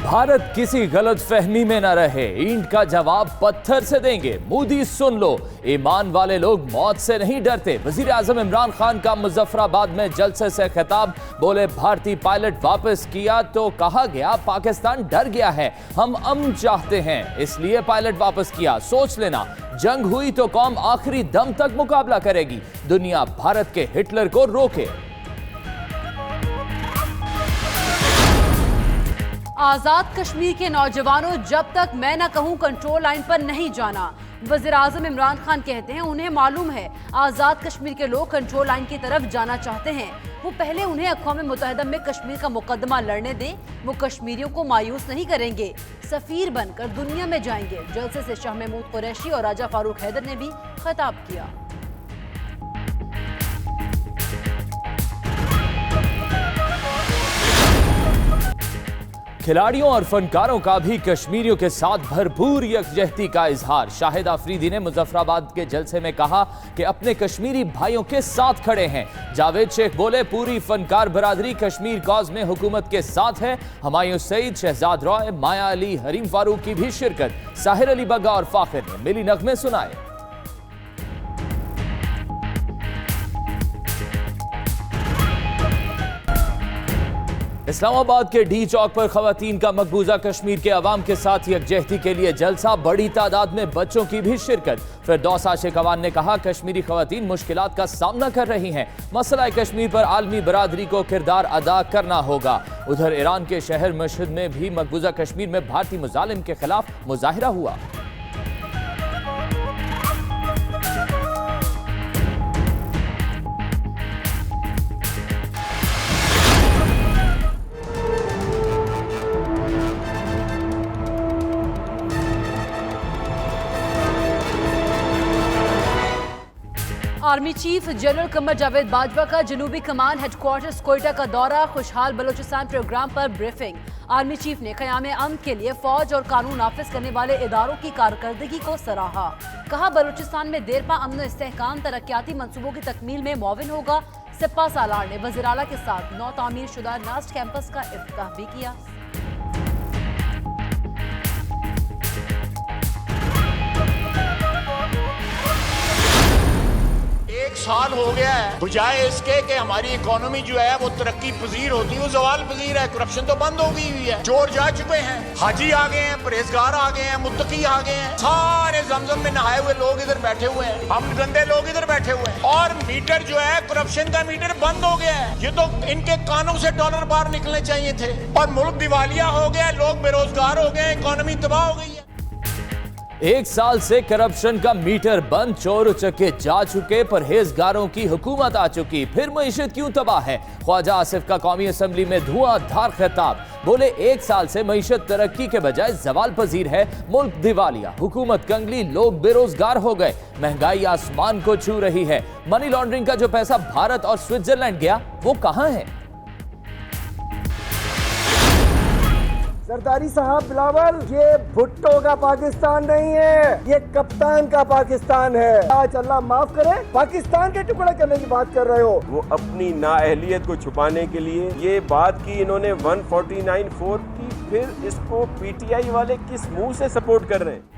भारत किसी गलत फहमी में न रहे, ईंट का जवाब पत्थर से देंगे। मोदी सुन लो, ईमान वाले लोग मौत से नहीं डरते। वजीर आजम इमरान खान का मुजफ्फराबाद में जलसे से खिताब, बोले भारतीय पायलट वापस किया तो कहा गया पाकिस्तान डर गया है, हम अमन चाहते हैं इसलिए पायलट वापस किया। सोच लेना, जंग हुई तो कौम आखिरी दम तक मुकाबला करेगी। दुनिया भारत के हिटलर को रोके। आजाद कश्मीर के नौजवानों, जब तक मैं न कहूं कंट्रोल लाइन पर नहीं जाना। वज़ीर आज़म इमरान खान कहते हैं उन्हें मालूम है आजाद कश्मीर के लोग कंट्रोल लाइन की तरफ जाना चाहते हैं। वो पहले उन्हें अक़वाम मुत्तहिदा में कश्मीर का मुकदमा लड़ने दें। वो कश्मीरियों को मायूस नहीं करेंगे, सफीर बनकर दुनिया में जाएंगे। जलसे से शाह महमूद कुरैशी और राजा फारूक हैदर ने भी खिताब किया। खिलाड़ियों और फनकारों का भी कश्मीरियों के साथ भरपूर यकजहती का इजहार। शाहिद आफरीदी ने मुजफ्फराबाद के जलसे में कहा कि अपने कश्मीरी भाइयों के साथ खड़े हैं। जावेद शेख बोले पूरी फनकार बरादरी कश्मीर कॉज में हुकूमत के साथ है। हुमायूं सईद, शहजाद रॉय, माया अली, हरीम फारूक की भी शिरकत। साहिर अली बग्गा और फाखिर ने मिली नगमे सुनाए। इस्लामाबाद के डी चौक पर खवातीन का मकबूजा कश्मीर के अवाम के साथ यकजहती के लिए जलसा, बड़ी तादाद में बच्चों की भी शिरकत। फिरदौस आशिक अवान ने कहा कश्मीरी खवातीन मुश्किलात का सामना कर रही हैं, मसला कश्मीर पर आलमी बरादरी को किरदार अदा करना होगा। उधर ईरान के शहर मशहद में भी मकबूजा कश्मीर में भारतीय मुजालिम के खिलाफ मुजाहिरा हुआ। Army chief general Qamar Javed Bajwa का जनूबी कमान हेडक्वार्टर्स कोयटा का दौरा, खुशहाल बलोचिस्तान प्रोग्राम पर ब्रीफिंग। आर्मी चीफ ने क़याम अमन के लिए फौज और कानून नाफिज करने वाले इदारों की कारकर्दगी को सराहा। कहा बलोचिस्तान में देरपा अमन इस्तेहकाम तरक्याती मंसूबों की तकमील में मुआविन होगा। सिप्पा सालार ने वज़ीर आला के साथ नौ तामीर शुदा नास्ट कैंपस का इफ्तिताह भी किया। साल हो गया है, बजाय इसके कि हमारी इकोनॉमी जो है वो तरक्की पजीर होती है, वो जवाल पजीर है। करप्शन तो बंद हो गई हुई है, चोर जा चुके हैं, हाजी आ गए हैं, परहेजगार आ गए हैं, मुत्तकी आ गए हैं, सारे जमजम में नहाए हुए लोग इधर बैठे हुए हैं, हम गंदे लोग इधर बैठे हुए हैं। और मीटर जो है करप्शन का मीटर बंद हो गया है। ये तो इनके कानों से डॉलर बाहर निकलने चाहिए थे और मुल्क दिवालिया हो गया, लोग बेरोजगार हो गए, इकोनॉमी तबाह हो गई है। एक साल से करप्शन का मीटर बंद, चोर उचक्के जा चुके, परहेजगारों की हुकूमत आ चुकी, फिर मईशत क्यों तबाह है। ख्वाजा आसिफ का कौमी असम्बली में धुआंधार खिताब, बोले एक साल से मईशत तरक्की के बजाय जवाल पजीर है, मुल्क दिवालिया, हुकूमत कंगली, लोग बेरोजगार हो गए, महंगाई आसमान को छू रही है। मनी लॉन्ड्रिंग का जो पैसा भारत और स्विट्जरलैंड गया वो कहां है। सरदारी साहब बिलावल, ये भुट्टो का पाकिस्तान नहीं है, ये कप्तान का पाकिस्तान है। आज अल्लाह माफ करे, पाकिस्तान के टुकड़ा करने की बात कर रहे हो। वो अपनी नाअहलियत को छुपाने के लिए ये बात की इन्होंने 149(4) की, फिर इसको पीटीआई वाले किस मुंह से सपोर्ट कर रहे हैं।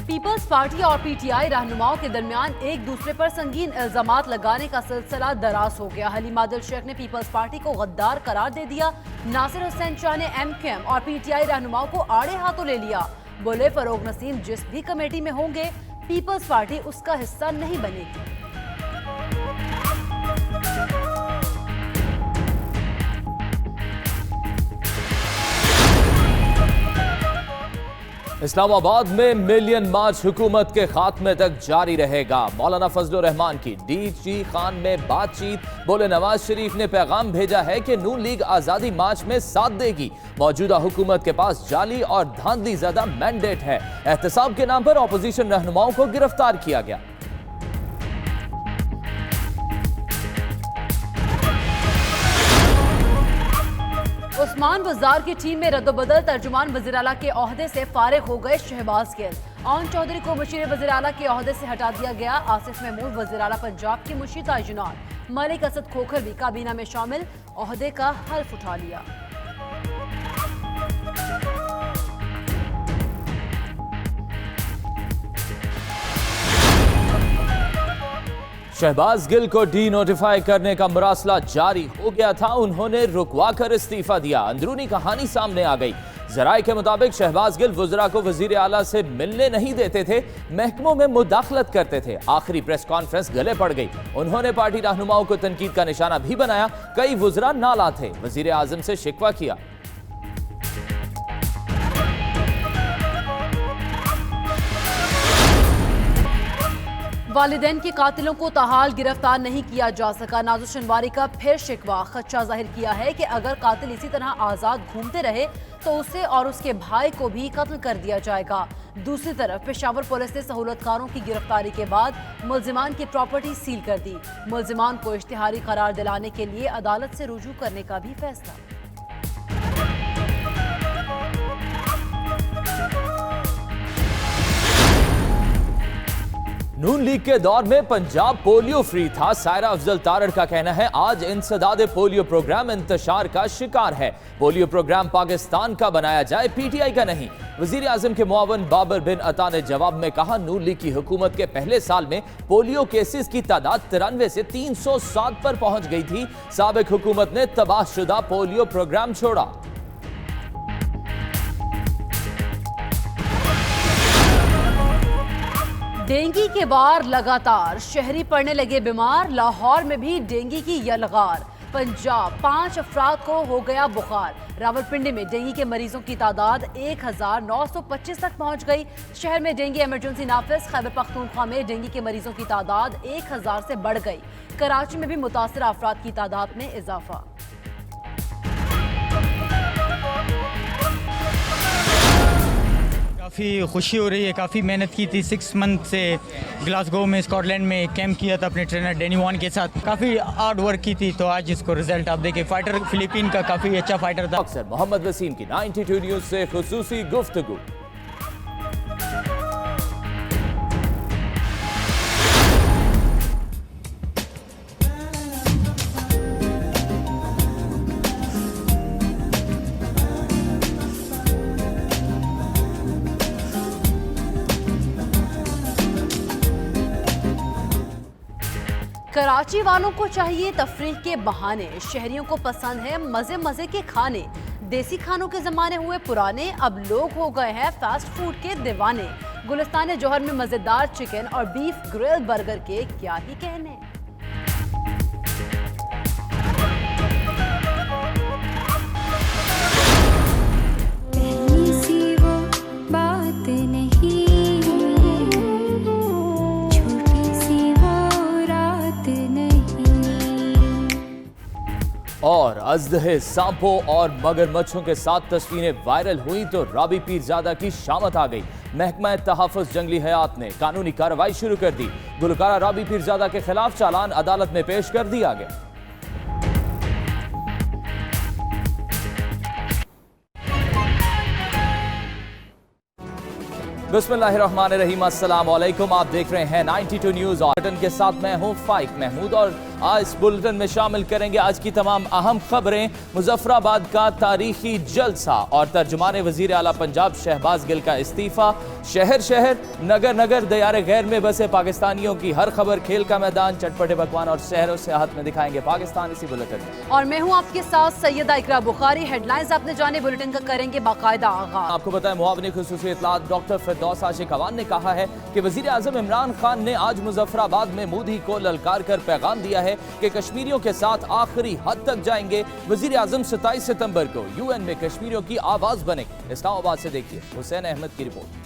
पीपल्स पार्टी और पीटीआई रहनुमाओं के दरमियान एक दूसरे पर संगीन इल्जामात लगाने का सिलसिला दराज हो गया। हलीम आदिल शेख ने पीपल्स पार्टी को गद्दार करार दे दिया। नासिर हुसैन शाह ने एमक्यूएम और पीटीआई रहनुमाओं को आड़े हाथों ले लिया। बोले फरोग नसीम जिस भी कमेटी में होंगे पीपल्स पार्टी उसका हिस्सा नहीं बनेगी। इस्लामाबाद में मिलियन मार्च हुकूमत के खात्मे तक जारी रहेगा। मौलाना फजलुर रहमान की डीजी खान में बातचीत, बोले नवाज शरीफ ने पैगाम भेजा है कि नून लीग आजादी मार्च में साथ देगी। मौजूदा हुकूमत के पास जाली और धांधली ज़्यादा मैंडेट है। एहतसाब के नाम पर अपोजिशन रहनुमाओं को गिरफ्तार किया गया। उस्मान बाजार की टीम में रद्दोबदल, तर्जुमान वज़ीर आला के ओहदे से फारिग हो गए शहबाज गिल। आन चौधरी को मुशीर वज़ीर आला के ओहदे से हटा दिया गया। आसिफ महमूद वज़ीर आला पंजाब के मुशीर तैनात। मलिक असद खोखर भी काबीना में शामिल, ओहदे का हल्फ उठा लिया। शहबाज गिल को डी नोटिफाई करने का मरासला जारी हो गया था, उन्होंने रुकवा कर इस्तीफा दिया। अंदरूनी कहानी सामने आ गई। जराये के मुताबिक शहबाज गिल वुज़रा को वजीर आला से मिलने नहीं देते थे, महकमों में मुदाखलत करते थे। आखिरी प्रेस कॉन्फ्रेंस गले पड़ गई। उन्होंने पार्टी रहनुमाओं को तनकीद का निशाना भी बनाया। कई वुज़रा नाला थे, वजीर आजम से शिकवा किया। वालिदैन के कातिलों को ताहाल गिरफ्तार नहीं किया जा सका। नाज़ुर शनवारी का फिर शिकवा, खदशा जाहिर किया है कि अगर कातिल इसी तरह आज़ाद घूमते रहे तो उसे और उसके भाई को भी कत्ल कर दिया जाएगा। दूसरी तरफ पेशावर पुलिस ने सहूलतकारों की गिरफ्तारी के बाद मुल्जिमान की प्रॉपर्टी सील कर दी। मुल्जिमान को इश्तिहारी करार दिलाने के लिए अदालत से रुजू करने का भी फैसला। नून लीग के दौर में पंजाब पोलियो फ्री था। सायरा अफजल तारड़ का कहना है आज इंसदाद पोलियो प्रोग्राम इंतशार का शिकार है। पोलियो प्रोग्राम पाकिस्तान का बनाया जाए, पीटीआई का नहीं। वजीर आजम के मुआवन बाबर बिन अता ने जवाब में कहा, नून लीग की हुकूमत के पहले साल में पोलियो केसेस की तादाद 93 से 307 पर पहुंच गई थी। साबिक हुकूमत ने तबाहशुदा पोलियो प्रोग्राम छोड़ा। डेंगू के वार लगातार, शहरी पड़ने लगे बीमार। लाहौर में भी डेंगू की यलगार। पंजाब 5 अफराद को हो गया बुखार। रावलपिंडी में डेंगू के मरीजों की तादाद 1925 तक पहुंच गई। शहर में डेंगू इमरजेंसी नाफिज। खैबर पख्तूनख्वा में डेंगू के मरीजों की तादाद 1000 से बढ़ गई। कराची में भी मुतासरा अफराद की तादाद में इजाफा। काफ़ी खुशी हो रही है, काफ़ी मेहनत की थी। 6 मंथ से ग्लासगो में स्कॉटलैंड में कैंप किया था अपने ट्रेनर डैनी वॉन के साथ। काफ़ी हार्ड वर्क की थी, तो आज इसको रिजल्ट आप देखिए। फाइटर फिलीपीन का काफ़ी अच्छा फाइटर था। अक्सर मोहम्मद वसीम की 92 न्यूज़ से खुसूसी गुफ्तगू। कराची वालों को चाहिए तफरीह के बहाने। शहरियों को पसंद है मजे मजे के खाने। देसी खानों के जमाने हुए पुराने, अब लोग हो गए हैं फास्ट फूड के दीवाने। गुलिस्तान जौहर में मजेदार चिकन और बीफ ग्रिल बर्गर के क्या ही कहने। और अजदहे, सांपों और मगरमच्छों के साथ तस्वीरें वायरल हुई तो राबी पीरजादा की शामत आ गई। महकमा तहफ़्फ़ुज़ जंगली हयात ने कानूनी कार्रवाई शुरू कर दी। गुलकारा राबी पीरजादा के खिलाफ चालान अदालत में पेश कर दिया गया। बिस्मिल्लाहिर्रहमानिर्रहीम, अस्सलाम वालेकुम। आप देख रहे हैं 92 न्यूज़। बुलेटिन के साथ मैं हूं फाइक महमूद और आज इस बुलेटिन में शामिल करेंगे आज की तमाम अहम खबरें। मुजफ्फराबाद का तारीखी जलसा और तर्जुमान वजीर आला पंजाब शहबाज गिल का इस्तीफा। शहर शहर, नगर नगर, दयारे गैर में बसे पाकिस्तानियों की हर खबर। खेल का मैदान, चटपटे पकवान और शहरों से हाथ में दिखाएंगे पाकिस्तान इसी बुलेटिन में। और मैं हूं आपके साथ सैयदा इकरा बुखारी। हेडलाइंस आपने जाने, बुलेटिन का करेंगे बाकायदा आगाज। आपको बताएं, मुआवनी खुसूसी इत्तलात डॉक्टर फिरदौस आशिक अवान ने कहा है कि वजीर आजम इमरान खान ने आज मुजफ्फराबाद में मोदी को ललकार कर पैगाम दिया है कि कश्मीरियों के साथ आखिरी हद तक जाएंगे। वजीर आजम 27 सितंबर को यूएन में कश्मीरियों की आवाज बनेंगे। इस्लामाबाद से देखिए हुसैन अहमद की रिपोर्ट।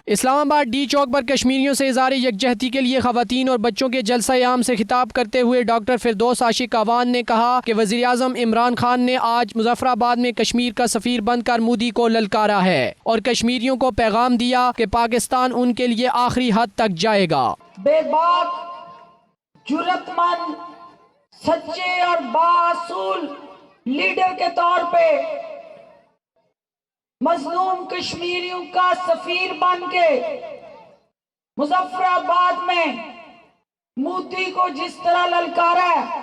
इस्लामाबाद डी चौक पर कश्मीरियों से इज़हार यकजहती के लिए खवातीन और बच्चों के जलसा-ए-आम से खिताब करते हुए डॉक्टर फिरदौस आशिक अवान ने कहा कि वज़ीर आज़म इमरान खान ने आज मुजफ्फराबाद में कश्मीर का सफ़ीर बनकर मोदी को ललकारा है और कश्मीरियों को पैगाम दिया कि पाकिस्तान उनके लिए आखिरी हद तक जाएगा। बेबाक, जुर्रतमंद, सच्चे और बासूल लीडर के तौर पे मजलूम कश्मीरियों का सफीर बन के मुजफ्फराबाद में मोदी को जिस तरह ललकारा है,